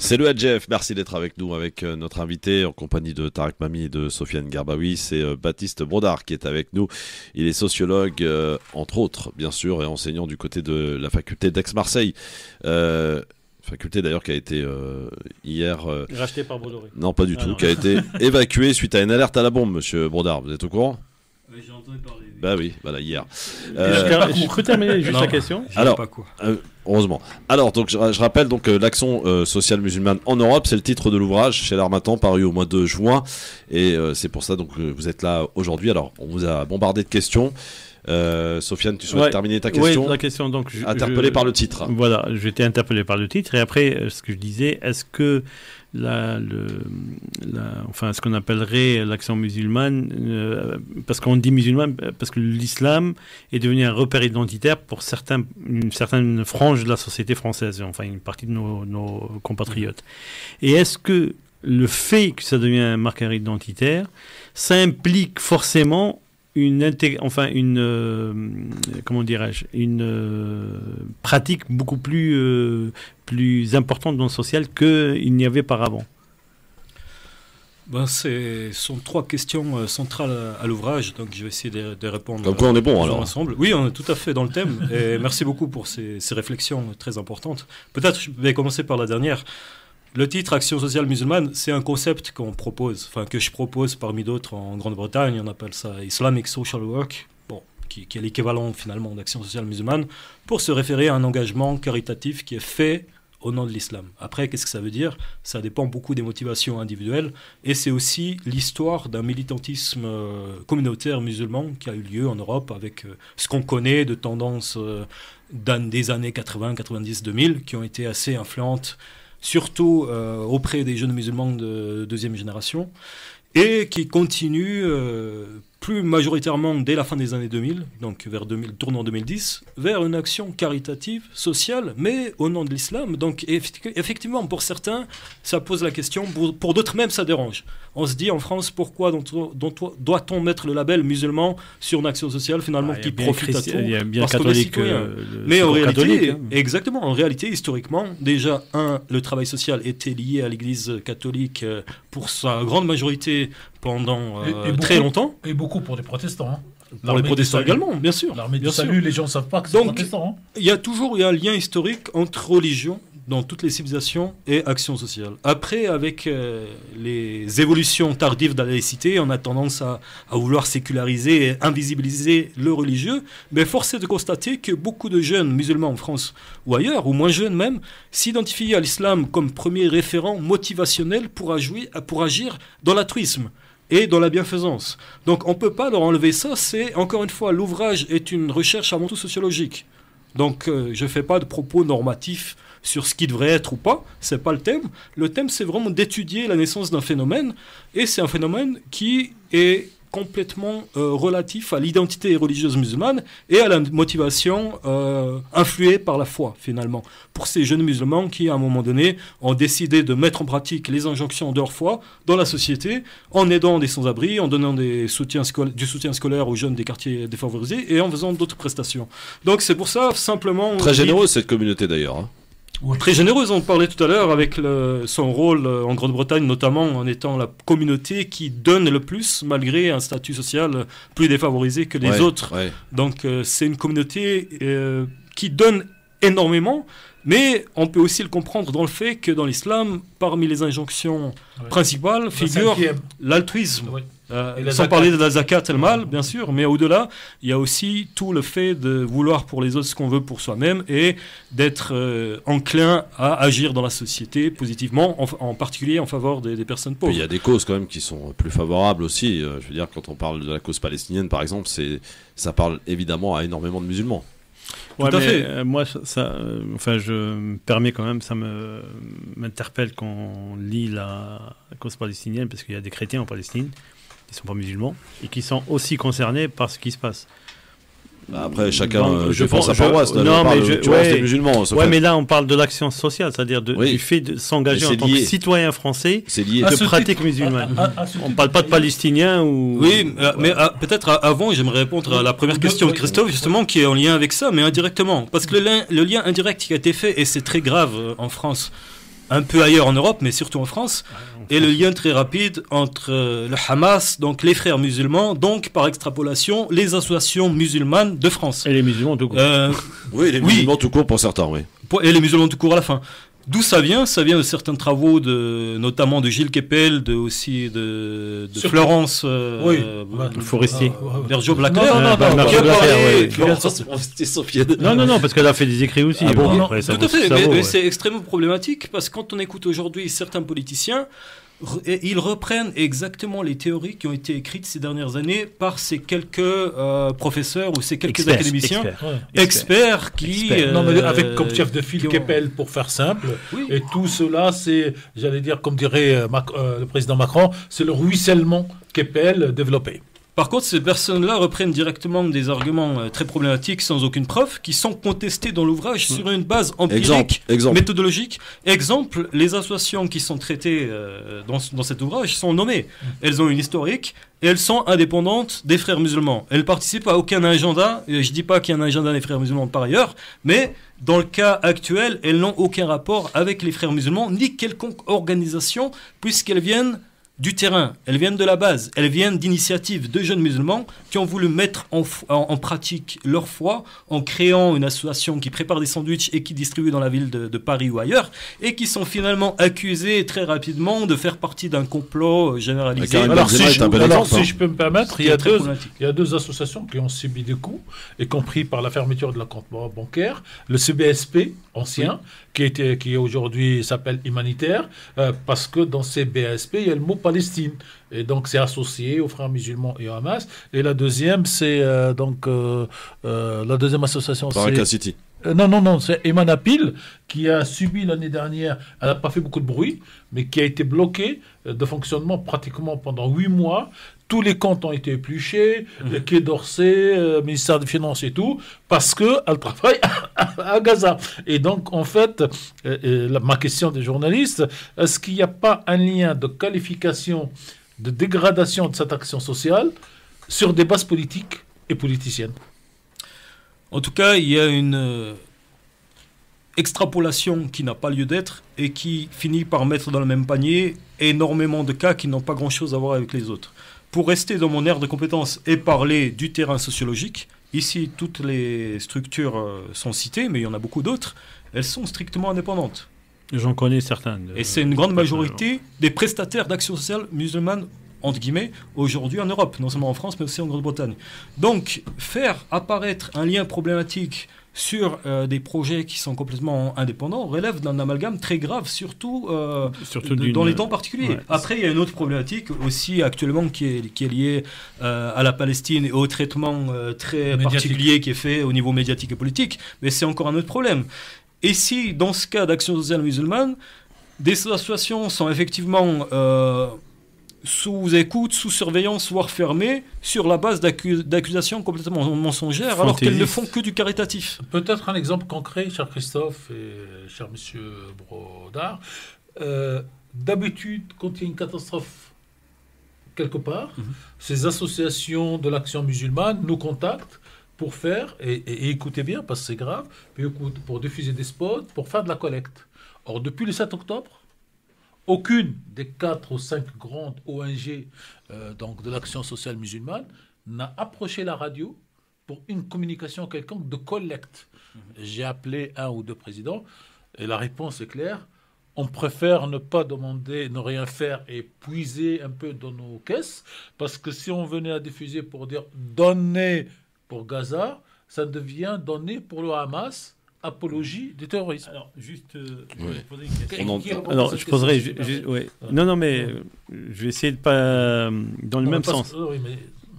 C'est le HF, merci d'être avec nous, avec notre invité en compagnie de Tarek Mami et de Sofiane Garbaoui. C'est Baptiste Brodard qui est avec nous. Il est sociologue, entre autres, bien sûr, et enseignant du côté de la faculté d'Aix-Marseille. Faculté d'ailleurs qui a été hier... Rachetée par Bolloré. Non, pas du tout, qui a été évacuée suite à une alerte à la bombe, monsieur Brodard. Vous êtes au courant ? Oui, j'ai entendu parler. Bah oui, voilà, hier. Je peux terminer juste la question. Alors, heureusement. Alors, donc, je rappelle donc l'action sociale musulmane en Europe, c'est le titre de l'ouvrage chez l'Harmattan, paru au mois de juin, et c'est pour ça donc vous êtes là aujourd'hui. Alors, on vous a bombardé de questions. Sofiane, tu souhaites terminer ta question ? Oui, la question. Donc, interpellé par le titre. Voilà, j'étais interpellé par le titre, et après, ce que je disais, est-ce que ce qu'on appellerait l'action musulmane, parce qu'on dit musulmane, parce que l'islam est devenu un repère identitaire pour une certaine frange de la société française, enfin une partie de nos compatriotes. Et est-ce que le fait que ça devienne un marqueur identitaire, ça implique forcément une pratique beaucoup plus importante dans le social qu'il n'y avait par avant? Ce sont trois questions centrales à l'ouvrage, donc je vais essayer de répondre. Comme quoi on est bon alors. Ensemble. Oui, on est tout à fait dans le thème, et merci beaucoup pour ces réflexions très importantes. Peut-être je vais commencer par la dernière. Le titre Action sociale musulmane, c'est un concept qu'on propose, que je propose parmi d'autres en Grande-Bretagne. On appelle ça Islamic Social Work, qui est l'équivalent finalement d'Action sociale musulmane, pour se référer à un engagement caritatif qui est fait au nom de l'islam. Après, qu'est-ce que ça veut dire ? Ça dépend beaucoup des motivations individuelles, et c'est aussi l'histoire d'un militantisme communautaire musulman qui a eu lieu en Europe avec ce qu'on connaît de tendances des années 80, 90, 2000, qui ont été assez influentes, surtout auprès des jeunes musulmans de deuxième génération, et qui continue plus majoritairement dès la fin des années 2000, donc vers tournant 2010, vers une action caritative, sociale, mais au nom de l'islam. Donc effectivement, pour certains, ça pose la question, pour d'autres même, ça dérange. On se dit en France, pourquoi doit-on mettre le label musulman sur une action sociale finalement qui profite à tout? Il y a bien parce catholique, mais en réalité, catholique, exactement, en réalité, historiquement, déjà, le travail social était lié à l'Église catholique pour sa grande majorité pendant très longtemps. Et beaucoup pour les protestants. Pour les protestants également, bien sûr. L'armée du salut, les gens ne savent pas que c'est protestant. Il y a toujours un lien historique entre religion dans toutes les civilisations et action sociale. Après, avec les évolutions tardives de la laïcité, on a tendance à vouloir séculariser et invisibiliser le religieux, mais force est de constater que beaucoup de jeunes musulmans en France ou ailleurs, ou moins jeunes même, s'identifient à l'islam comme premier référent motivationnel pour agir dans l'altruisme et dans la bienfaisance. Donc on ne peut pas leur enlever ça. C'est, encore une fois, l'ouvrage est une recherche avant tout sociologique. Donc je ne fais pas de propos normatifs sur ce qui devrait être ou pas, c'est pas le thème. Le thème, c'est vraiment d'étudier la naissance d'un phénomène, et c'est un phénomène qui est complètement relatif à l'identité religieuse musulmane et à la motivation influée par la foi, finalement. Pour ces jeunes musulmans qui, à un moment donné, ont décidé de mettre en pratique les injonctions de leur foi dans la société, en aidant des sans-abri, en donnant du soutien scolaire aux jeunes des quartiers défavorisés et en faisant d'autres prestations. Donc c'est pour ça, simplement... Très généreuse cette communauté d'ailleurs, hein. Oui. Très généreuse, on parlait tout à l'heure, avec son rôle en Grande-Bretagne, notamment en étant la communauté qui donne le plus, malgré un statut social plus défavorisé que les autres. Ouais. Donc c'est une communauté qui donne énormément, mais on peut aussi le comprendre dans le fait que dans l'islam, parmi les injonctions principales, figure l'altruisme. Oui. Sans parler de la zakat et le mal, bien sûr, mais au-delà, il y a aussi tout le fait de vouloir pour les autres ce qu'on veut pour soi-même et d'être enclin à agir dans la société positivement, en particulier en faveur des personnes pauvres. Il y a des causes quand même qui sont plus favorables aussi. Je veux dire, quand on parle de la cause palestinienne, par exemple, ça parle évidemment à énormément de musulmans. Ouais, tout à fait. Moi, je me permets quand même, ça m'interpelle quand on lit la cause palestinienne, parce qu'il y a des chrétiens en Palestine qui ne sont pas musulmans et qui sont aussi concernés par ce qui se passe. Après, chacun, je pense à paroisse, des musulmans. Oui, mais là, on parle de l'action sociale, c'est-à-dire du fait de s'engager en tant que citoyen français de pratique musulmane. On ne parle pas de Palestiniens ou... Oui, mais peut-être avant, j'aimerais répondre à la première question de Christophe, justement, qui est en lien avec ça, mais indirectement. Parce que le lien indirect qui a été fait, et c'est très grave en France, un peu ailleurs en Europe, mais surtout en France, et le lien très rapide entre le Hamas, donc les frères musulmans, donc par extrapolation, les associations musulmanes de France. Et les musulmans tout court. Oui, les musulmans tout court pour certains, oui. Et les musulmans tout court à la fin. D'où ça vient? Ça vient de certains travaux, notamment de Gilles Kepel, aussi de Florence Forestier. Bergeau Blackler. Non, parce qu'elle a fait des écrits aussi. Tout à fait, mais c'est extrêmement problématique parce que quand on écoute aujourd'hui certains politiciens, ils reprennent exactement les théories qui ont été écrites ces dernières années par ces quelques professeurs ou ces quelques académiciens experts qui... Non, mais avec comme chef de file Kepel, pour faire simple. Oui. Et tout cela, c'est, j'allais dire, comme dirait le président Macron, c'est le ruissellement Kepel développé. Par contre, ces personnes-là reprennent directement des arguments très problématiques sans aucune preuve, qui sont contestés dans l'ouvrage sur une base empirique, méthodologique. Exemple, les associations qui sont traitées dans cet ouvrage sont nommées. Elles ont une historique et elles sont indépendantes des frères musulmans. Elles ne participent à aucun agenda. Je ne dis pas qu'il y a un agenda des frères musulmans par ailleurs, mais dans le cas actuel, elles n'ont aucun rapport avec les frères musulmans, ni quelconque organisation, puisqu'elles viennent du terrain, elles viennent de la base, elles viennent d'initiatives de jeunes musulmans qui ont voulu mettre en pratique leur foi en créant une association qui prépare des sandwichs et qui distribue dans la ville de Paris ou ailleurs, et qui sont finalement accusés très rapidement de faire partie d'un complot généralisé. Alors, si je peux me permettre, il y a deux associations qui ont subi des coups, y compris par la fermeture de la compte bancaire. Le CBSP, ancien, qui aujourd'hui s'appelle Humanitaire, parce que dans CBSP, il y a le mot Palestine. Et donc, c'est associé aux frères musulmans et au Hamas. Et la deuxième, c'est la deuxième association. Baraka City. Non, c'est Emanapil qui a subi l'année dernière, elle n'a pas fait beaucoup de bruit, mais qui a été bloquée de fonctionnement pratiquement pendant 8 mois. Tous les comptes ont été épluchés, le Quai d'Orsay, ministère des Finances et tout, parce qu'elle travaille à Gaza. Et donc, en fait, ma question des journalistes, est-ce qu'il n'y a pas un lien de qualification, de dégradation de cette action sociale sur des bases politiques et politiciennes? En tout cas, il y a une extrapolation qui n'a pas lieu d'être et qui finit par mettre dans le même panier énormément de cas qui n'ont pas grand-chose à voir avec les autres. Pour rester dans mon aire de compétence et parler du terrain sociologique, ici toutes les structures sont citées, mais il y en a beaucoup d'autres, elles sont strictement indépendantes. J'en connais certaines. Et c'est une grande majorité des prestataires d'action sociale musulmane, entre guillemets, aujourd'hui en Europe, non seulement en France, mais aussi en Grande-Bretagne. Donc, faire apparaître un lien problématique sur des projets qui sont complètement indépendants relève d'un amalgame très grave, surtout dans les temps particuliers. Ouais. Après, il y a une autre problématique aussi actuellement qui est liée à la Palestine et au traitement très particulier qui est fait au niveau médiatique et politique, mais c'est encore un autre problème. Et si, dans ce cas d'action sociale musulmane, des associations sont effectivement sous écoute, sous surveillance, voire fermées, sur la base d'accusations complètement mensongères, alors qu'elles ne font que du caritatif. Peut-être un exemple concret, cher Christophe et cher monsieur Brodard. D'habitude, quand il y a une catastrophe quelque part, ces associations de l'action musulmane nous contactent pour faire, et écoutez bien, parce que c'est grave, pour diffuser des spots, pour faire de la collecte. Or, depuis le 7 octobre, aucune des 4 ou 5 grandes ONG donc de l'action sociale musulmane n'a approché la radio pour une communication quelconque de collecte. J'ai appelé 1 ou 2 présidents et la réponse est claire. On préfère ne pas demander, ne rien faire et puiser un peu dans nos caisses, parce que si on venait à diffuser pour dire donner pour Gaza, ça devient donner pour le Hamas, apologie du terrorisme. Alors, juste, poser une question. Alors, je poserai... Non, mais je vais essayer de pas... Dans le même sens.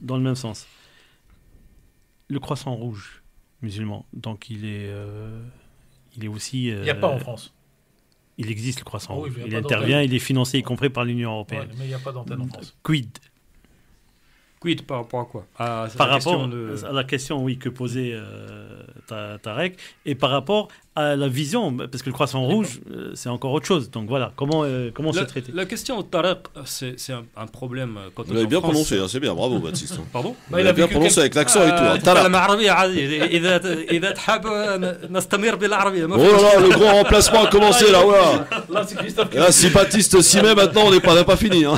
Dans le même sens. Le Croissant Rouge musulman, donc il est aussi... Il n'y a pas en France. Il existe, le Croissant Rouge. Il intervient, il est financé, y compris par l'Union européenne. Mais il n'y a pas d'antenne en France. Quid par rapport à quoi? Par rapport à la question que posait Tarek, et par rapport à la vision, parce que le croissant rouge, c'est encore autre chose. Donc voilà, comment c'est traité? La question, Tarek, c'est un problème quand on Vous l'avez bien prononcé, hein, c'est bien, bravo Baptiste. Pardon? Vous l'avez bien prononcé avec l'accent et tout. Hein. تتكلم عربية عادي إذا تحب نستمر بالعربية. Oh là là, le grand remplacement a commencé là, voilà. Là, c'est Christophe. Là, si Baptiste s'y met maintenant, on n'a pas fini. Hein.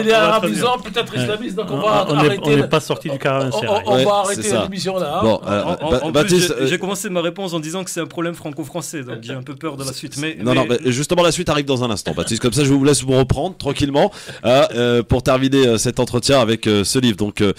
Il est arabisant, peut-être islamiste, donc on va arrêter. On n'est pas sorti du caravansérail. On Ouais, va arrêter c'est ça. l'émission là. Bon, En Baptiste. plus, j'ai commencé ma réponse en disant que c'est un problème franco-français, donc j'ai un peu peur de la suite. Non, mais justement, la suite arrive dans un instant, Baptiste. Comme ça, je vous laisse vous reprendre tranquillement pour terminer cet entretien avec ce livre donc, que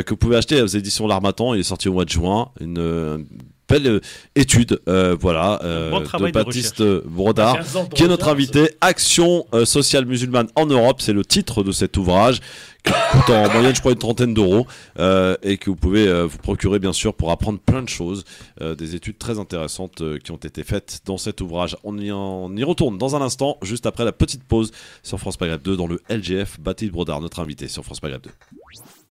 vous pouvez acheter aux éditions L'Harmattan. Il est sorti au mois de juin. Une belle étude voilà, de Baptiste Brodard, qui est notre invité. Action sociale musulmane en Europe, c'est le titre de cet ouvrage, qui coûte en moyenne, je crois, une trentaine d'euros, et que vous pouvez vous procurer, bien sûr, pour apprendre plein de choses. Des études très intéressantes qui ont été faites dans cet ouvrage. On y retourne dans un instant, juste après la petite pause sur France Maghreb 2, dans le LGF. Baptiste Brodard, notre invité sur France Maghreb 2.